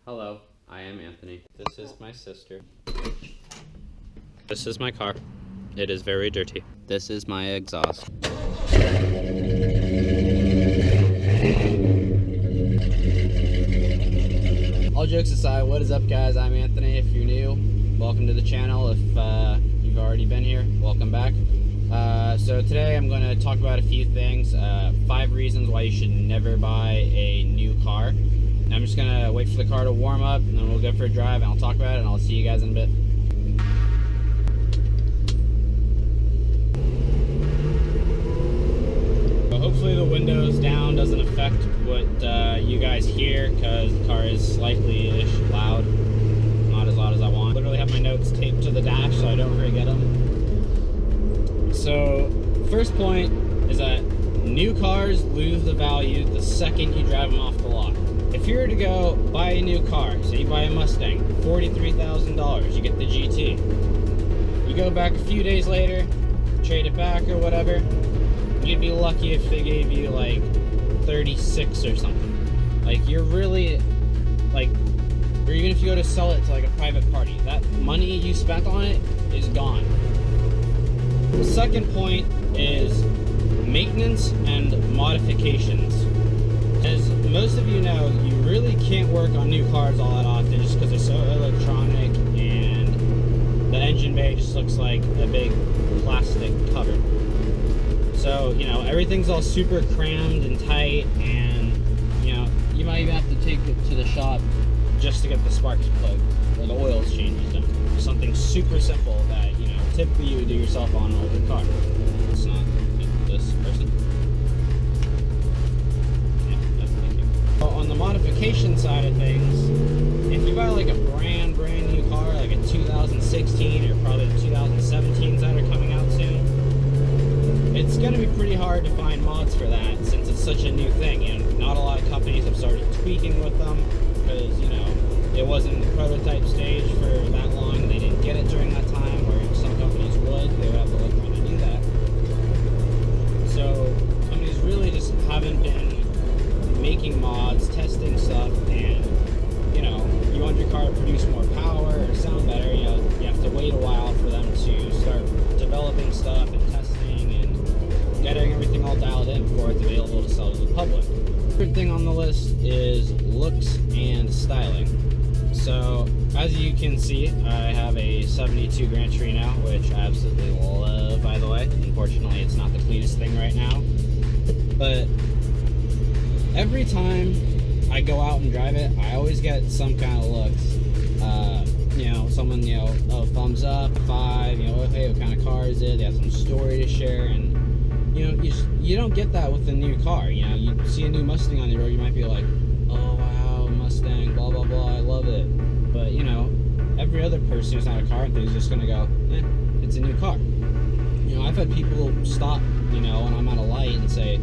Hello, I am Anthony. This is my sister. This is my car. It is very dirty. This is my exhaust. All jokes aside, what is up, guys? I'm Anthony. If you're new, welcome to the channel. If you've already been here, welcome back. So today I'm going to talk about a few things. 5 reasons why you should never buy a new car. I'm just going to wait for the car to warm up, and then we'll go for a drive, and I'll talk about it, and I'll see you guys in a bit. So hopefully the windows down doesn't affect what you guys hear, because the car is slightly-ish loud. Not as loud as I want. I literally have my notes taped to the dash so I don't forget them. So, first point is that new cars lose the value the second you drive them off the lot. If you were to go buy a new car, say you buy a Mustang, $43,000, you get the GT. You go back a few days later, trade it back or whatever, you'd be lucky if they gave you like 36 or something. Like, you're really, like, or even if you go to sell it to like a private party, that money you spent on it is gone. The second point is maintenance and modifications. As most of you know, you really can't work on new cars all that often just because they're so electronic and the engine bay just looks like a big plastic cover. So, you know, everything's all super crammed and tight, and, you know, you might even have to take it to the shop just to get the sparks plugged or the oil changes done. Something super simple that, you know, typically you would do yourself on an older car. It's not this person. On the modification side of things, if you buy like a brand new car, like a 2016 or probably the 2017s that are coming out soon, it's going to be pretty hard to find mods for that since it's such a new thing. You know, not a lot of companies have started tweaking with them because, you know, it wasn't in the prototype stage for that long. They didn't get it during that time, where some companies would. They would have the luxury to do that. So companies really just haven't been making mods, testing stuff, and, you know, you want your car to produce more power or sound better, you know, you have to wait a while for them to start developing stuff and testing and getting everything all dialed in before it's available to sell to the public. Third thing on the list is looks and styling. So, as you can see, I have a 72 Grand Torino, which I absolutely love, by the way. Unfortunately, it's not the cleanest thing right now, but every time I go out and drive it, I always get some kind of looks. You know, someone, you know, oh, thumbs up, 5, you know, hey, what kind of car is it? They have some story to share, and, you know, you don't get that with a new car. You know, you see a new Mustang on the road, you might be like, oh, wow, Mustang, blah, blah, blah, I love it. But, you know, every other person who's not a car enthusiast is just going to go, it's a new car. You know, I've had people stop, you know, when I'm at a light and say,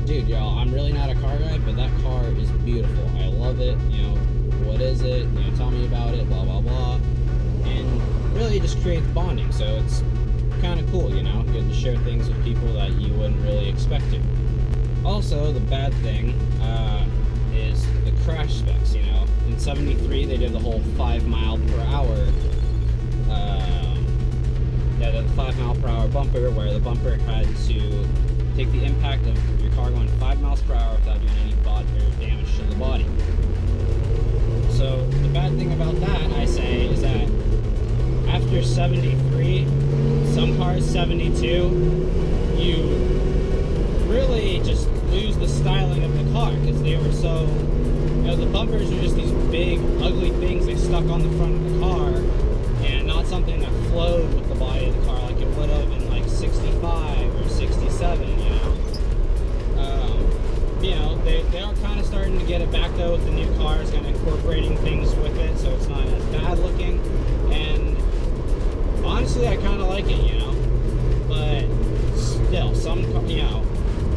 dude, y'all, I'm really not a car guy, but that car is beautiful. I love it. You know, what is it? You know, tell me about it, blah, blah, blah. And really it just creates bonding. So it's kind of cool, you know, getting to share things with people that you wouldn't really expect to. Also, the bad thing is the crash specs, you know. In 73, they did the whole 5 mile per hour. The 5 mile per hour bumper, where the bumper had to take the impact of your car going 5 miles per hour without doing any damage to the body. So the bad thing about that, I say, is that after 73, some cars 72, you really just lose the styling of the car because they were so, you know, the bumpers are just these big, ugly things they stuck on the front of the car, and not something that flowed with the body of the car like it would have in like 65 or 67, you know. You know, they are kind of starting to get it back though with the new cars, kind of incorporating things with it, so it's not as bad looking. And honestly, I kind of like it, you know. But still, some, you know,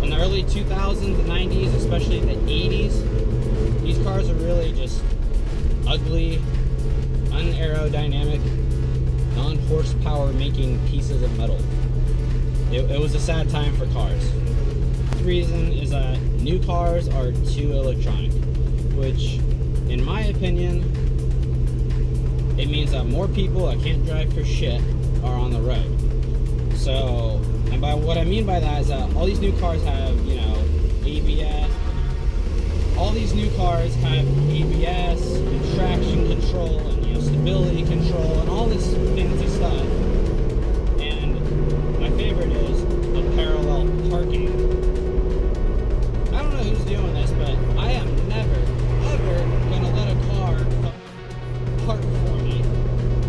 in the early 2000s, the 90s, especially the 80s, these cars are really just ugly, unaerodynamic, non-horsepower making pieces of metal. It was a sad time for cars. The reason is that new cars are too electronic, which in my opinion, it means that more people that can't drive for shit are on the road. So, and by what I mean by that is that all these new cars have, you know, ABS. All these new cars have ABS and traction control and, you know, stability control and all this fancy stuff. And my favorite is the parallel parking. I don't know who's doing this, but I am never, ever gonna let a car park for me.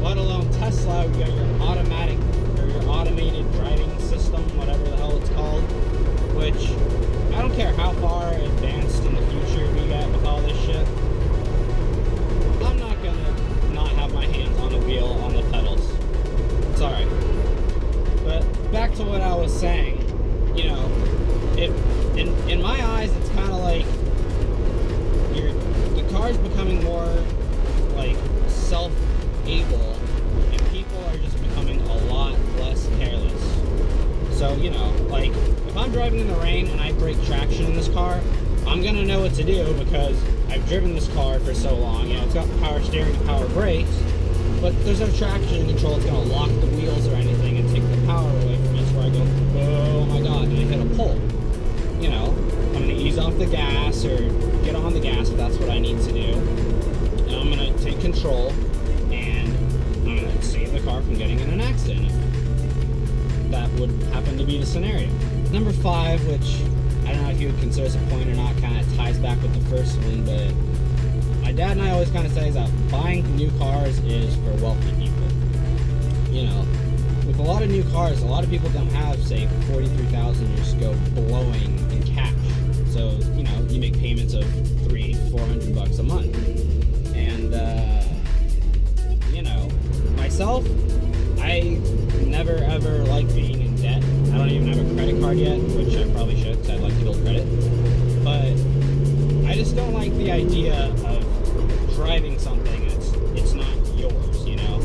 Let alone Tesla, you got your automatic or your automated driving system, whatever the hell it's called, which I don't care how far advanced in the future we get with all this shit. I'm not gonna not have my hands on the wheel, on the pedals. Sorry. But back to what I was saying, you know, in my eyes, it's kind of like the car's becoming more like self-able, and people are just becoming a lot less careless. So, you know, like, if I'm driving in the rain and I break traction in this car, I'm gonna know what to do because I've driven this car for so long. You know, it's got power steering and power brakes, but there's no traction control. It's gonna lock the wheels or anything and take the power away from me. So where I go, oh my god, and I hit a pole. You know, I'm gonna ease off the gas or get on the gas if that's what I need to do. And I'm gonna take control and I'm gonna save the car from getting in an accident. That would happen to be the scenario. Number 5, which I don't know if you would consider as a point or not, kind of ties back with the first one, but my dad and I always kind of say is that buying new cars is for wealthy people. You know, with a lot of new cars, a lot of people don't have, say, $43,000 to just go blowing in cash. So, you know, you make payments of $300-400 a month. And, you know, myself, I never ever like being in debt. I don't even have a credit card yet, which I probably should because I'd like to build credit. But I just don't like the idea of driving something and it's not yours, you know.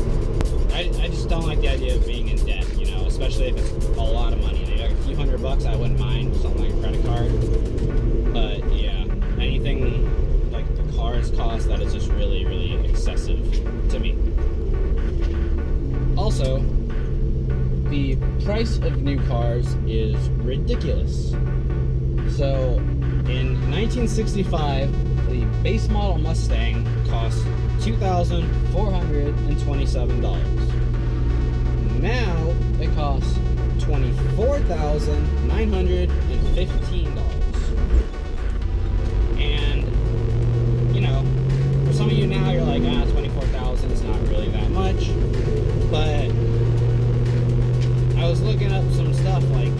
I just don't like the idea of being in debt, you know, especially if it's a lot of money. Like a few $100, I wouldn't mind something like a credit card. But yeah, anything like the cars cost, that is just really, really excessive to me. Also, the price of new cars is ridiculous. So, in 1965, the base model Mustang cost $2,427. Now, it costs $24,915. And, you know, for some of you now, you're like, $24,000 is not really that much. But I was looking up some stuff like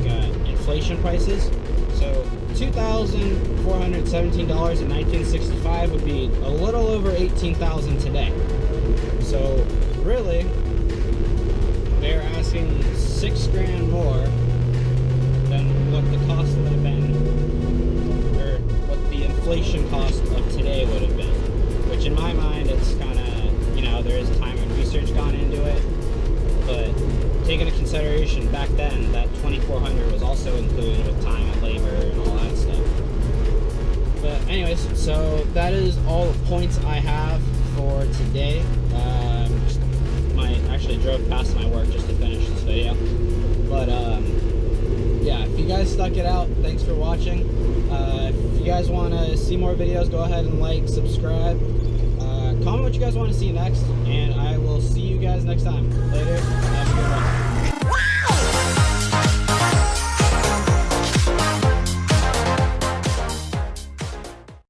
inflation prices. So $2,417 in 1965 would be a little over $18,000 today. So really, they're asking $6,000 more than what the cost would have been, or what the inflation cost of today would have been. Which in my mind, it's kind of, you know, there is time and research gone into it. But taking into consideration back then, that $2,400 was also included with time and labor and all that stuff. But anyways, so that is all the points I have for today. Actually drove past my work just to finish this video. But yeah, if you guys stuck it out, thanks for watching. If you guys want to see more videos, go ahead and like, subscribe. Comment what you guys want to see next, and I will see you guys next time. Later.